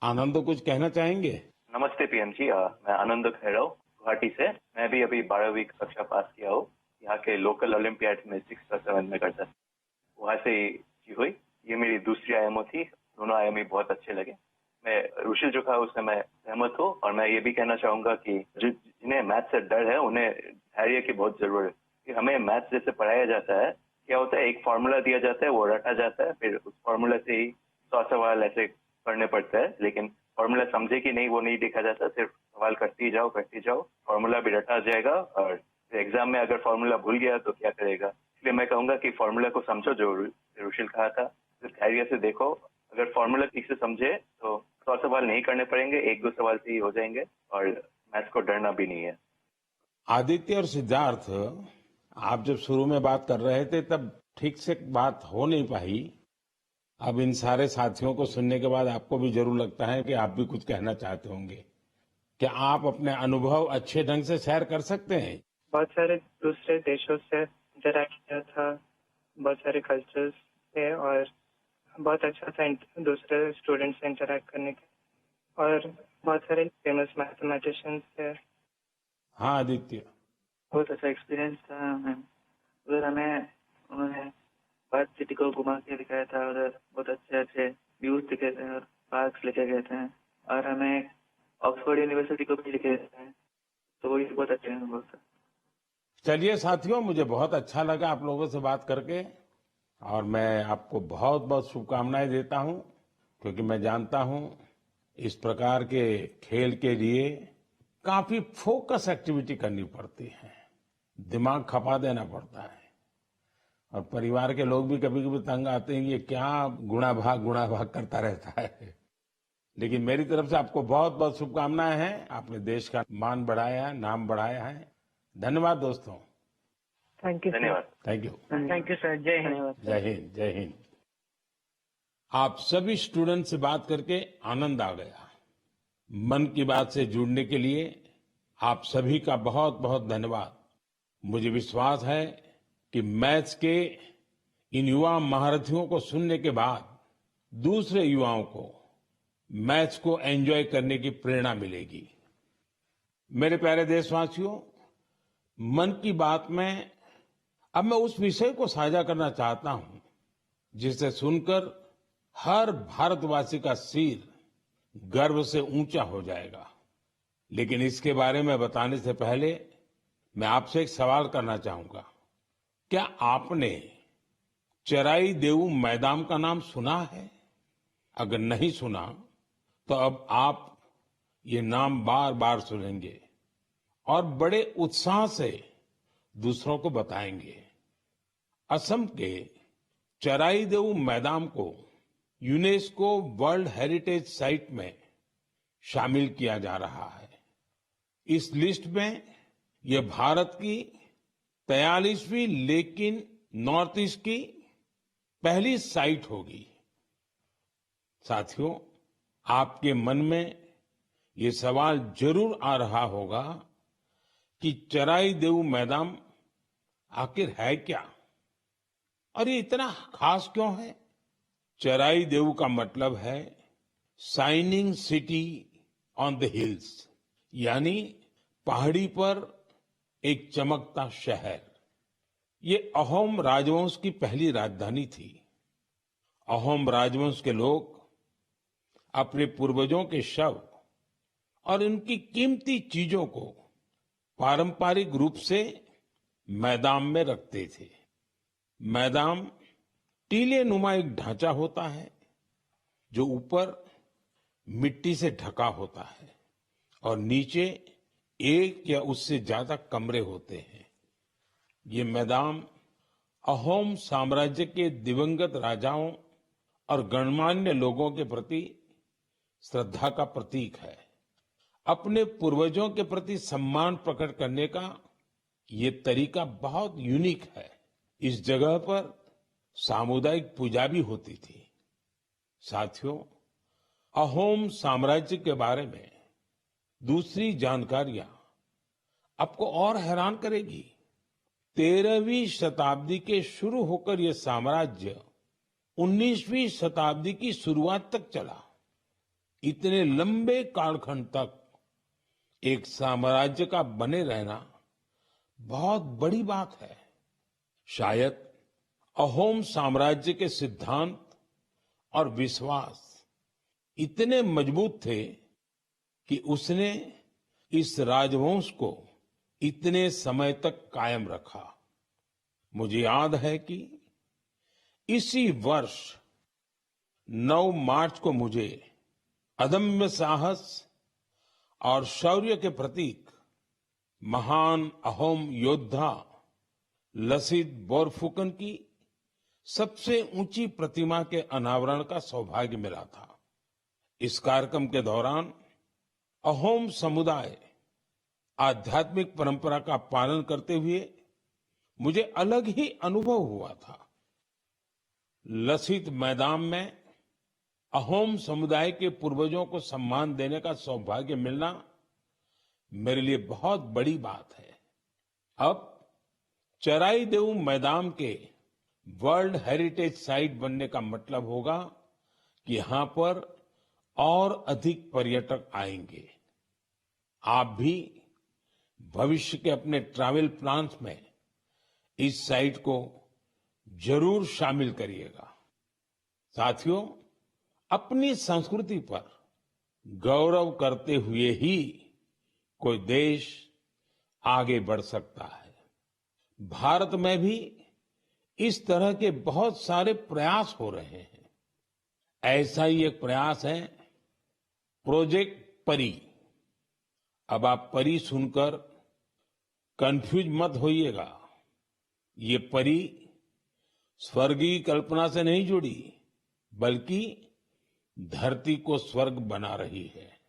आनंद कुछ कहना चाहेंगे? नमस्ते पीएम जी, मैं आनंद खैरव गुवाहाटी से। मैं भी अभी 12वीं कक्षा पास किया हूँ। यहाँ के लोकल ओलंपियाड में 6th और 7th में करता था। वहाँ से ही हुई। ये मेरी दूसरी आईएमओ थी। दोनों आईएमओ बहुत अच्छे लगे। मैं रुशिल जो कहा उससे मैं सहमत हूँ और मैं ये भी कहना चाहूंगा कि जिन्हें मैथ से डर है उन्हें धैर्य की बहुत जरूरत है। कि हमें मैथ जैसे पढ़ाया जाता है, क्या होता है, एक फॉर्मूला दिया जाता है, वो रटा जाता है, फिर उस फॉर्मूला से ही 100 सवाल ऐसे करने पड़ते हैं। लेकिन फॉर्मूला समझे कि नहीं वो नहीं देखा जाता, सिर्फ सवाल करते ही जाओ, फॉर्मूला भी रटा जाएगा और एग्जाम में अगर फॉर्मूला भूल गया तो क्या करेगा। इसलिए मैं कहूंगा कि फॉर्मूला को समझो, जो रुशिल कहा था, धैर्य से देखो। अगर फॉर्मूला ठीक से समझे तो 100 सवाल नहीं करने पड़ेंगे, 1-2 सवाल से ही हो जाएंगे और मैथ्स को डरना भी नहीं है। आदित्य और सिद्धार्थ, आप जब शुरू में बात कर रहे थे तब ठीक से बात हो नहीं पाई। अब इन सारे साथियों को सुनने के बाद आपको भी जरूर लगता है कि आप भी कुछ कहना चाहते होंगे। क्या आप अपने अनुभव अच्छे ढंग से शेयर कर सकते हैं? बहुत सारे दूसरे देशों से इंटरैक्ट किया था, बहुत सारे कल्चर्स थे और बहुत अच्छा था दूसरे स्टूडेंट्स से इंटरैक्ट करने के। और बहुत सारे फेमस मैथमेटिशियंस थे। हाँ आदित्य। बहुत अच्छा एक्सपीरियंस था मैम। उधर हमें उन्होंने बात सिटी को घुमा के दिखाया था। उधर बहुत अच्छे अच्छे व्यूज दिखे थे और पार्क्स लेके गए थे और हमें ऑक्सफोर्ड यूनिवर्सिटी को भी लेके गए थे। तो वो बहुत अच्छे अनुभव था। चलिए साथियों, मुझे बहुत अच्छा लगा आप लोगों से बात करके और मैं आपको बहुत बहुत शुभकामनाएं देता हूं, क्योंकि मैं जानता हूं इस प्रकार के खेल के लिए काफी फोकस एक्टिविटी करनी पड़ती है, दिमाग खपा देना पड़ता है और परिवार के लोग भी कभी कभी तंग आते हैं, ये क्या गुणा भाग करता रहता है। लेकिन मेरी तरफ से आपको बहुत बहुत शुभकामनाएं हैं। आपने देश का मान बढ़ाया है, नाम बढ़ाया है। धन्यवाद दोस्तों। Thank you. धन्यवाद। Thank you. Thank you sir. जय हिंद। जय हिंद। जय हिंद। आप सभी स्टूडेंट से बात करके आनंद आ गया। मन की बात से जुड़ने के लिए आप सभी का बहुत बहुत धन्यवाद। मुझे विश्वास है कि मैथ्स के इन युवा महारथियों को सुनने के बाद दूसरे युवाओं को मैथ्स को एंजॉय करने की प्रेरणा मिलेगी। मेरे प्यारे देशवासियों, मन की बात में अब मैं उस विषय को साझा करना चाहता हूं जिसे सुनकर हर भारतवासी का सिर गर्व से ऊंचा हो जाएगा। लेकिन इसके बारे में बताने से पहले मैं आपसे एक सवाल करना चाहूंगा। क्या आपने चराई देऊ मैदान का नाम सुना है? अगर नहीं सुना तो अब आप ये नाम बार बार सुनेंगे और बड़े उत्साह से दूसरों को बताएंगे। असम के चराई देऊ मैदान को यूनेस्को वर्ल्ड हेरिटेज साइट में शामिल किया जा रहा है। इस लिस्ट में यह भारत की 43वीं लेकिन नॉर्थ ईस्ट की पहली साइट होगी। साथियों, आपके मन में ये सवाल जरूर आ रहा होगा कि चराई देऊ मैदान आखिर है क्या और ये इतना खास क्यों है? चराई देऊ का मतलब है shining city on the hills, यानी पहाड़ी पर एक चमकता शहर। ये अहोम राजवंश की पहली राजधानी थी। अहोम राजवंश के लोग अपने पूर्वजों के शव और उनकी कीमती चीजों को पारंपरिक रूप से मैदान में रखते थे। मैदान टीले नुमा एक ढांचा होता है जो ऊपर मिट्टी से ढका होता है और नीचे एक या उससे ज्यादा कमरे होते हैं। ये मैदान अहोम साम्राज्य के दिवंगत राजाओं और गणमान्य लोगों के प्रति श्रद्धा का प्रतीक है। अपने पूर्वजों के प्रति सम्मान प्रकट करने का ये तरीका बहुत यूनिक है। इस जगह पर सामुदायिक पूजा भी होती थी। साथियों, अहोम साम्राज्य के बारे में दूसरी जानकारियां आपको और हैरान करेगी। 13वीं शताब्दी के शुरू होकर यह साम्राज्य 19वीं शताब्दी की शुरुआत तक चला। इतने लंबे कालखंड तक एक साम्राज्य का बने रहना बहुत बड़ी बात है। शायद अहोम साम्राज्य के सिद्धांत और विश्वास इतने मजबूत थे कि उसने इस राजवंश को इतने समय तक कायम रखा। मुझे याद है कि इसी वर्ष 9 मार्च को मुझे अदम्य साहस और शौर्य के प्रतीक महान अहोम योद्धा लसित बोरफुकन की सबसे ऊंची प्रतिमा के अनावरण का सौभाग्य मिला था। इस कार्यक्रम के दौरान अहोम समुदाय आध्यात्मिक परंपरा का पालन करते हुए मुझे अलग ही अनुभव हुआ था। लसित मैदान में अहोम समुदाय के पूर्वजों को सम्मान देने का सौभाग्य मिलना मेरे लिए बहुत बड़ी बात है। अब चराईदेव मैदान के वर्ल्ड हेरिटेज साइट बनने का मतलब होगा कि यहां पर और अधिक पर्यटक आएंगे। आप भी भविष्य के अपने ट्रैवल प्लान्स में इस साइट को जरूर शामिल करिएगा। साथियों, अपनी संस्कृति पर गौरव करते हुए ही कोई देश आगे बढ़ सकता है। भारत में भी इस तरह के बहुत सारे प्रयास हो रहे हैं। ऐसा ही एक प्रयास है प्रोजेक्ट परी। अब आप परी सुनकर कंफ्यूज मत होइएगा। ये परी स्वर्गीय कल्पना से नहीं जुड़ी, बल्कि धरती को स्वर्ग बना रही है।